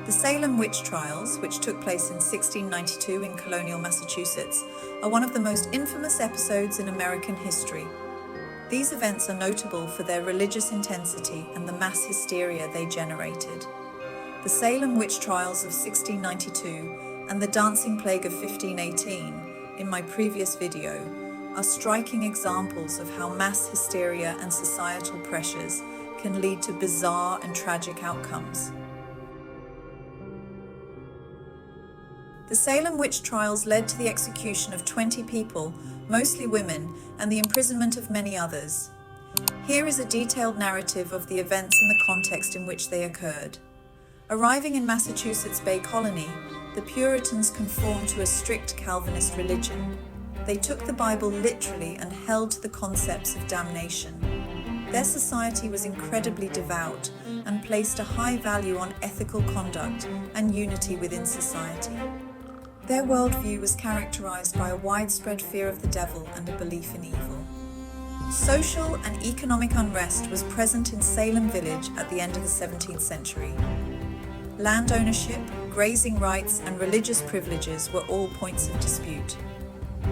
The Salem Witch Trials, which took place in 1692 in Colonial, Massachusetts, are one of the most infamous episodes in American history. These events are notable for their religious intensity and the mass hysteria they generated. The Salem Witch Trials of 1692 and the Dancing Plague of 1518, in my previous video, are striking examples of how mass hysteria and societal pressures can lead to bizarre and tragic outcomes. The Salem Witch Trials led to the execution of 20 people, mostly women, and the imprisonment of many others. Here is a detailed narrative of the events and the context in which they occurred. Arriving in Massachusetts Bay Colony, the Puritans conformed to a strict Calvinist religion. They took the Bible literally and held to the concepts of damnation. Their society was incredibly devout and placed a high value on ethical conduct and unity within society. Their worldview was characterized by a widespread fear of the devil and a belief in evil. Social and economic unrest was present in Salem Village at the end of the 17th century. Land ownership, grazing rights, and religious privileges were all points of dispute.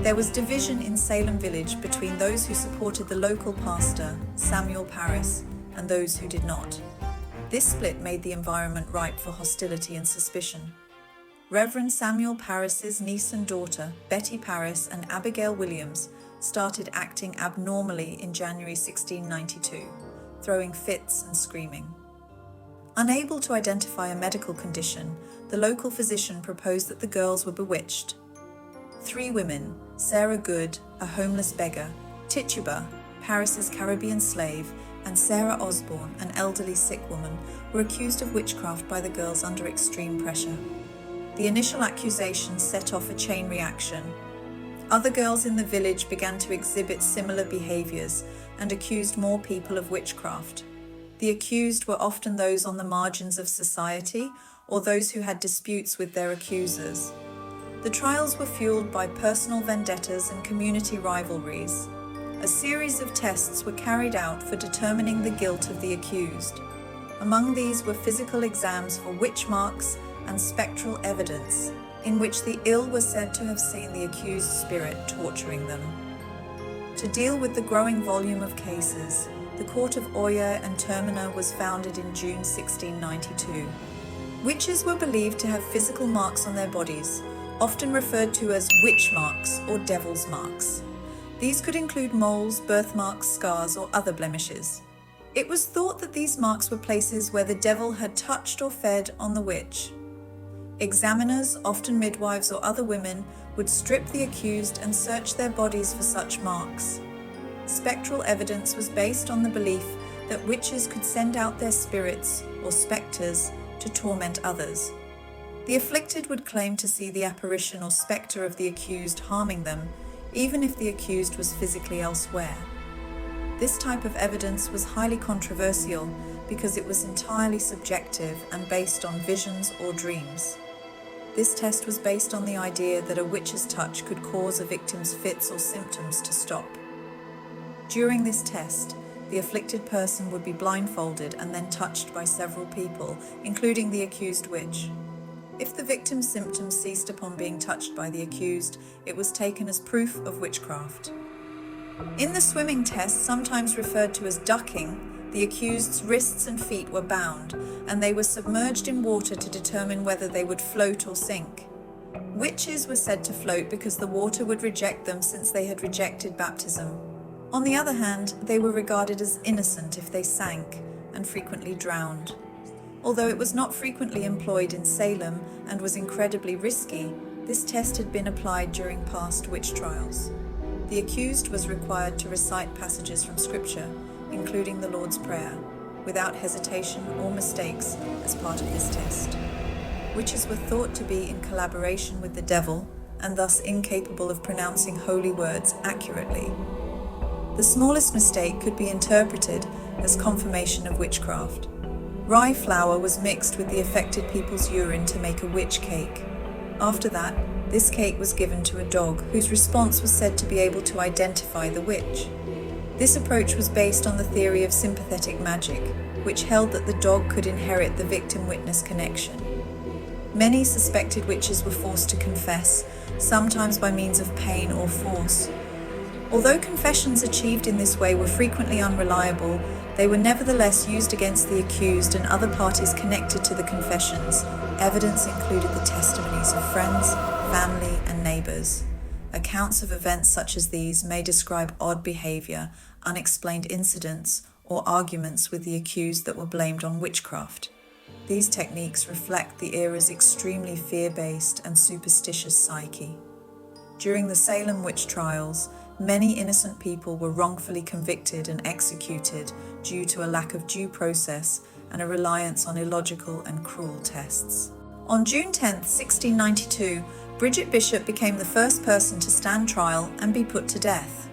There was division in Salem Village between those who supported the local pastor, Samuel Parris, and those who did not. This split made the environment ripe for hostility and suspicion. Reverend Samuel Parris's niece and daughter, Betty Parris and Abigail Williams, started acting abnormally in January 1692, throwing fits and screaming. Unable to identify a medical condition, the local physician proposed that the girls were bewitched. 3 women, Sarah Good, a homeless beggar, Tituba, Parris's Caribbean slave, and Sarah Osborne, an elderly sick woman, were accused of witchcraft by the girls under extreme pressure. The initial accusations set off a chain reaction. Other girls in the village began to exhibit similar behaviors and accused more people of witchcraft. The accused were often those on the margins of society or those who had disputes with their accusers. The trials were fueled by personal vendettas and community rivalries. A series of tests were carried out for determining the guilt of the accused. Among these were physical exams for witch marks and spectral evidence, in which the ill were said to have seen the accused spirit torturing them. To deal with the growing volume of cases, the Court of Oyer and Termina was founded in June 1692. Witches were believed to have physical marks on their bodies, often referred to as witch marks or devil's marks. These could include moles, birthmarks, scars, or other blemishes. It was thought that these marks were places where the devil had touched or fed on the witch. Examiners, often midwives or other women, would strip the accused and search their bodies for such marks. Spectral evidence was based on the belief that witches could send out their spirits, or spectres, to torment others. The afflicted would claim to see the apparition or spectre of the accused harming them, even if the accused was physically elsewhere. This type of evidence was highly controversial because it was entirely subjective and based on visions or dreams. This test was based on the idea that a witch's touch could cause a victim's fits or symptoms to stop. During this test, the afflicted person would be blindfolded and then touched by several people, including the accused witch. If the victim's symptoms ceased upon being touched by the accused, it was taken as proof of witchcraft. In the swimming test, sometimes referred to as ducking, the accused's wrists and feet were bound, and they were submerged in water to determine whether they would float or sink. Witches were said to float because the water would reject them since they had rejected baptism. On the other hand, they were regarded as innocent if they sank, and frequently drowned. Although it was not frequently employed in Salem and was incredibly risky, this test had been applied during past witch trials. The accused was required to recite passages from Scripture, including the Lord's Prayer, without hesitation or mistakes as part of this test. Witches were thought to be in collaboration with the devil and thus incapable of pronouncing holy words accurately. The smallest mistake could be interpreted as confirmation of witchcraft. Rye flour was mixed with the affected people's urine to make a witch cake. After that, this cake was given to a dog whose response was said to be able to identify the witch. This approach was based on the theory of sympathetic magic, which held that the dog could inherit the victim-witness connection. Many suspected witches were forced to confess, sometimes by means of pain or force. Although confessions achieved in this way were frequently unreliable, they were nevertheless used against the accused and other parties connected to the confessions. Evidence included the testimonies of friends, family, and neighbors. Accounts of events such as these may describe odd behavior, unexplained incidents, or arguments with the accused that were blamed on witchcraft. These techniques reflect the era's extremely fear-based and superstitious psyche. During the Salem Witch Trials, many innocent people were wrongfully convicted and executed due to a lack of due process and a reliance on illogical and cruel tests. On June 10, 1692, Bridget Bishop became the first person to stand trial and be put to death.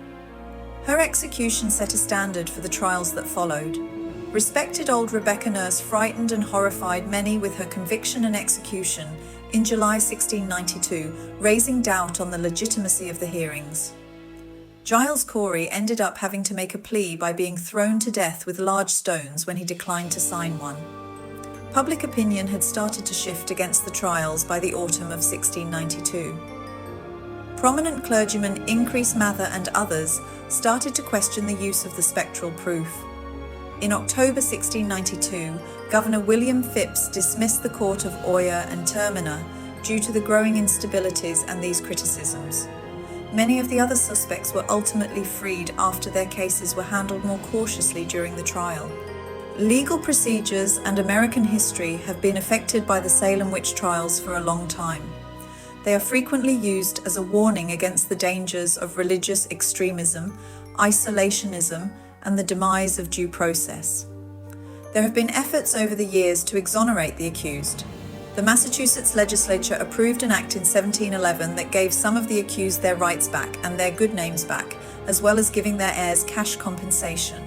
Her execution set a standard for the trials that followed. Respected old Rebecca Nurse frightened and horrified many with her conviction and execution in July 1692, raising doubt on the legitimacy of the hearings. Giles Corey ended up having to make a plea by being thrown to death with large stones when he declined to sign one. Public opinion had started to shift against the trials by the autumn of 1692. Prominent clergymen Increase Mather and others started to question the use of the spectral proof. In October 1692, Governor William Phips dismissed the court of Oyer and Terminer due to the growing instabilities and these criticisms. Many of the other suspects were ultimately freed after their cases were handled more cautiously during the trial. Legal procedures and American history have been affected by the Salem Witch Trials for a long time. They are frequently used as a warning against the dangers of religious extremism, isolationism, and the demise of due process. There have been efforts over the years to exonerate the accused. The Massachusetts legislature approved an act in 1711 that gave some of the accused their rights back and their good names back, as well as giving their heirs cash compensation.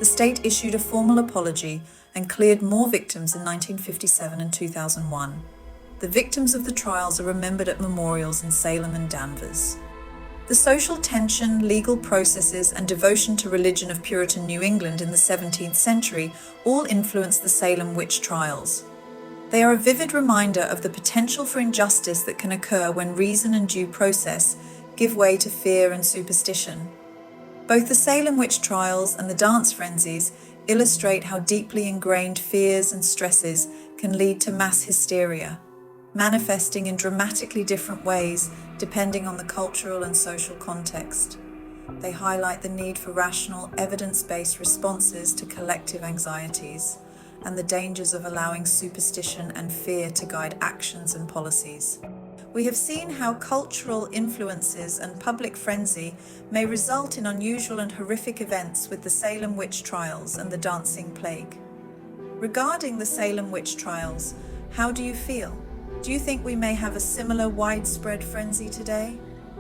The state issued a formal apology and cleared more victims in 1957 and 2001. The victims of the trials are remembered at memorials in Salem and Danvers. The social tension, legal processes, and devotion to religion of Puritan New England in the 17th century all influenced the Salem Witch Trials. They are a vivid reminder of the potential for injustice that can occur when reason and due process give way to fear and superstition. Both the Salem Witch Trials and the dance frenzies illustrate how deeply ingrained fears and stresses can lead to mass hysteria, manifesting in dramatically different ways depending on the cultural and social context. They highlight the need for rational, evidence-based responses to collective anxieties and the dangers of allowing superstition and fear to guide actions and policies. We have seen how cultural influences and public frenzy may result in unusual and horrific events with the Salem Witch Trials and the Dancing Plague. Regarding the Salem Witch Trials, how do you feel? Do you think we may have a similar widespread frenzy today?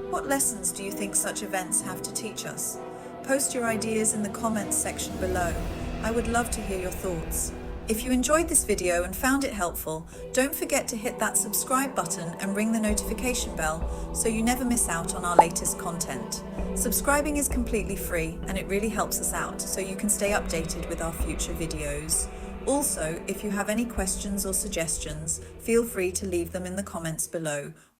What lessons do you think such events have to teach us? Post your ideas in the comments section below. I would love to hear your thoughts. If you enjoyed this video and found it helpful, don't forget to hit that subscribe button and ring the notification bell so you never miss out on our latest content. Subscribing is completely free and it really helps us out so you can stay updated with our future videos. Also, if you have any questions or suggestions, feel free to leave them in the comments below.